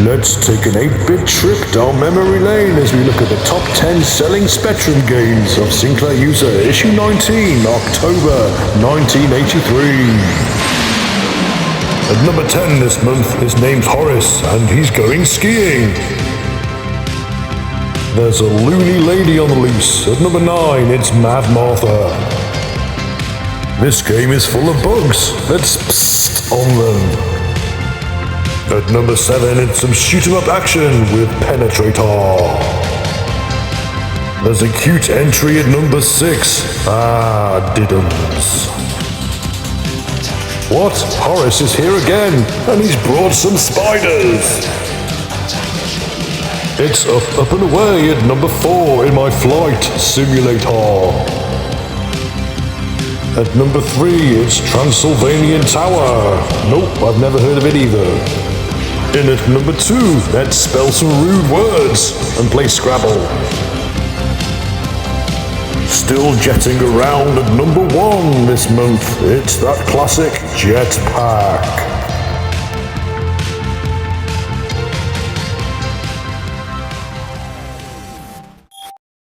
Let's take an 8-bit trip down memory lane as we look at the top 10 selling Spectrum games of Sinclair User issue 19, October 1983. At number 10 this month, his name's Horace, and he's going skiing. There's a loony lady on the loose. At number 9, it's Mad Martha. This game is full of bugs. Let's psst on them. At number 7, it's some shoot-em-up action with Penetrator. There's a cute entry at number 6. Diddums. What? Horace is here again, and he's brought some spiders. It's Up and Away at number 4 in my flight simulator. At number 3, it's Transylvanian Tower. Nope, I've never heard of it either. In at number 2, let's spell some rude words and play Scrabble. Still jetting around at number 1 this month, it's that classic Jetpack.